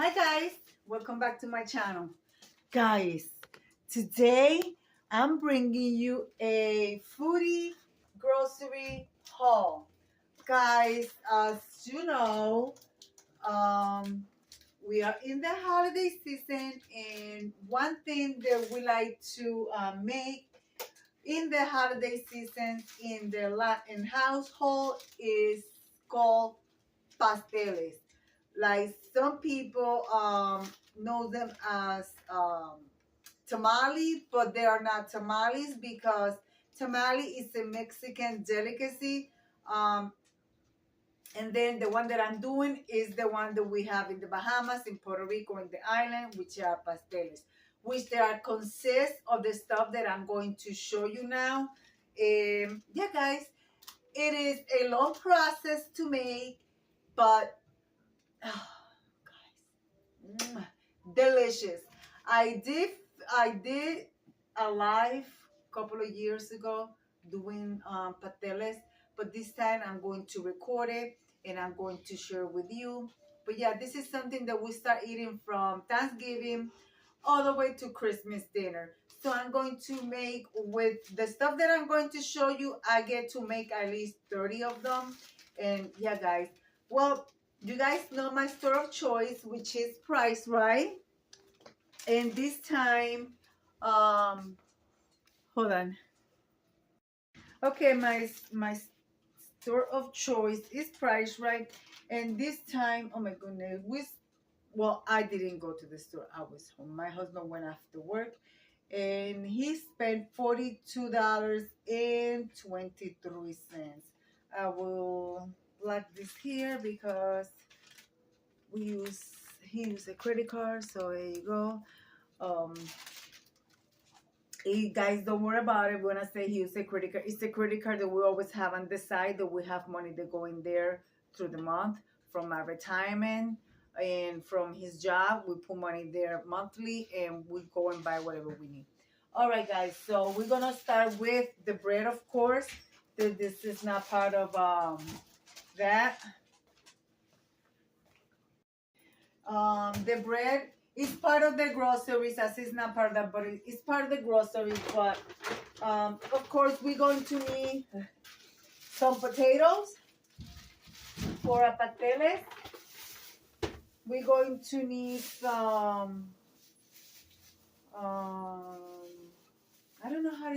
Hi guys, welcome back to my channel. Guys, today I'm bringing you a foodie grocery haul. Guys, as you know, we are in the holiday season, and one thing that we like to make in the holiday season in the household is called pasteles. Like some people know them as tamale, but they are not tamales because tamale is a Mexican delicacy. And then the one that I'm doing is the one that we have in the Bahamas, in Puerto Rico, in the island, which are pasteles, which they are consist of the stuff that I'm going to show you now. Yeah, guys, it is a long process to make, but oh, guys, delicious. I did a live couple of years ago doing pateles, but this time I'm going to record it and I'm going to share with you. But yeah, this is something that we start eating from Thanksgiving all the way to Christmas dinner. So I'm going to make, with the stuff that I'm going to show you, I get to make at least 30 of them. And yeah, guys, well, you guys know my store of choice, which is Price Right. And this time, hold on. Okay, my store of choice is Price Right. And this time, oh my goodness, well, I didn't go to the store. I was home. My husband went after work, and he spent $42.23. I will block this here because he used a credit card. So there you go. Hey guys, don't worry about it when I say he used a credit card. It's a credit card that we always have on the side, that we have money that go in there through the month from my retirement and from his job. We put money there monthly, and we go and buy whatever we need. All right, guys, so we're gonna start with the bread. Of course, this is not part of that. The bread is part of the groceries, as it's not part of that, but it's part of the groceries. But of course, we're going to need some potatoes for a pateles. We're going to need some I don't know how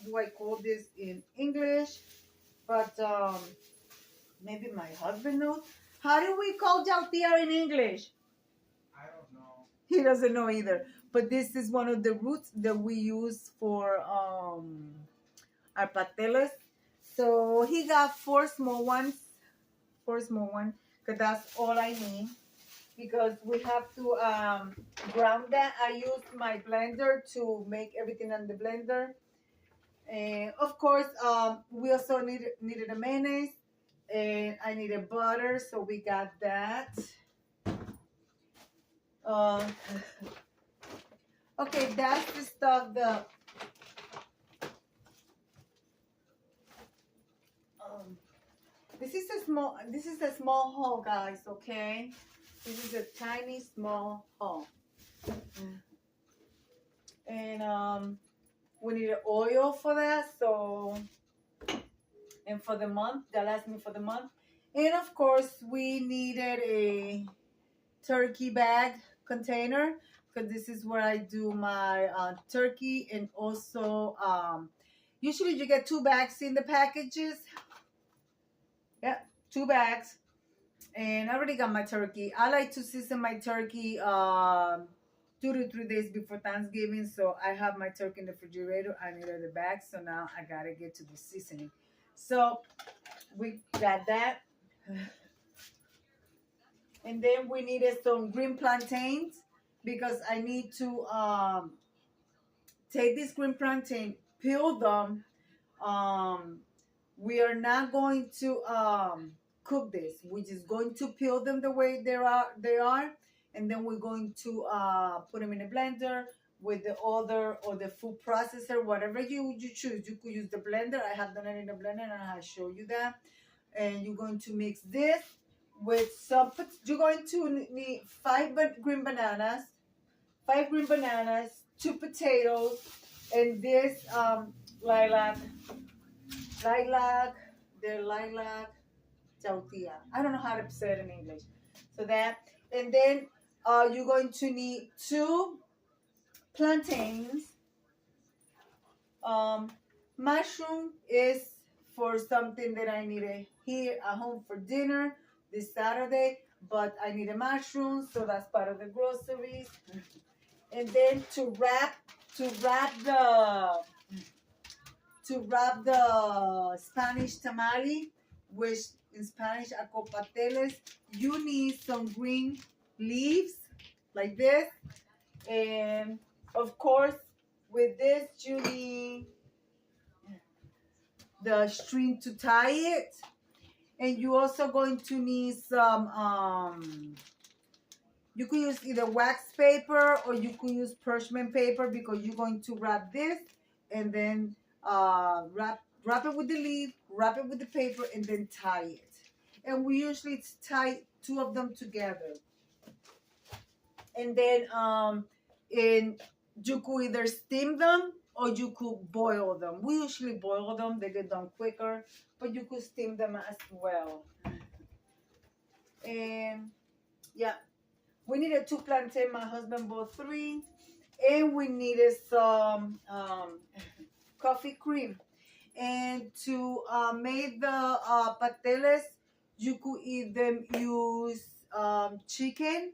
do I call this in English, but maybe my husband knows. How do we call jalapeno in English? I don't know. He doesn't know either. But this is one of the roots that we use for our pateles. So he got four small ones, because that's all I need. Because we have to ground that. I use my blender to make everything on the blender. And of course, we also needed a mayonnaise, and I needed butter, so we got that. Okay, that's the stuff that this is a small haul, guys. Okay, this is a tiny small haul. And we needed oil for that, so, and for the month, that lasts me for the month. And of course, we needed a turkey bag container, because this is where I do my turkey. And also usually you get 2 bags in the packages. Yeah, 2 bags. And I already got my turkey. I like to season my turkey 2 to 3 days before Thanksgiving. So I have my turkey in the refrigerator. I needed the bag, so now I gotta get to the seasoning. So we got that. And then we needed some green plantains, because I need to take this green plantain, peel them. We are not going to cook this. We're just going to peel them the way they are, and then we're going to put them in a blender with the other, or the food processor, whatever you choose. You could use the blender. I have done it in the blender, and I'll show you that. And you're going to mix this with some, you're going to need 2 potatoes, and this lilac, lilac tortilla. I don't know how to say it in English. So that, and then you're going to need 2 plantains. Mushroom is for something that I needed here at home for dinner this Saturday, but I need a mushroom, so that's part of the groceries. And then to wrap the Spanish tamale, which in Spanish are called pasteles, you need some green leaves like this, and of course with this you need the string to tie it, and you also going to need some you could use either wax paper or you could use parchment paper, because you're going to wrap this and then wrap it with the leaf, wrap it with the paper, and then tie it. And we usually tie 2 of them together. And then you could either steam them or you could boil them. We usually boil them, they get done quicker, but you could steam them as well. And yeah, we needed 2 plantains, my husband bought 3, and we needed some coffee cream. And to make the pasteles, you could either use chicken,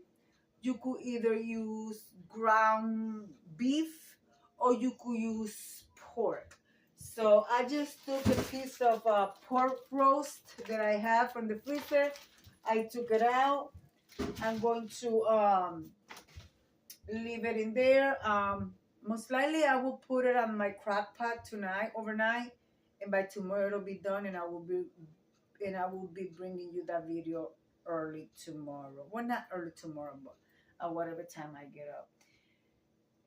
you could either use ground beef, or you could use pork. So I just took a piece of pork roast that I have from the freezer. I took it out. I'm going to leave it in there. Most likely I will put it on my crock pot tonight, overnight, and by tomorrow it'll be done, and I will be bringing you that video early tomorrow. Well, not early tomorrow, but at whatever time I get up.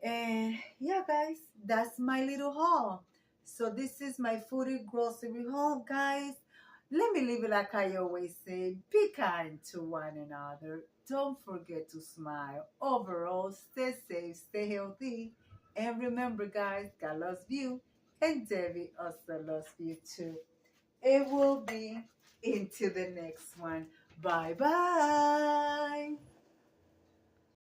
And yeah, guys, that's my little haul. So this is my foodie grocery haul, guys. Let me leave it like I always say. Be kind to one another. Don't forget to smile. Overall, stay safe, stay healthy. And remember, guys, God loves you. And Debbie also loves you too. It will be into the next one. Bye-bye.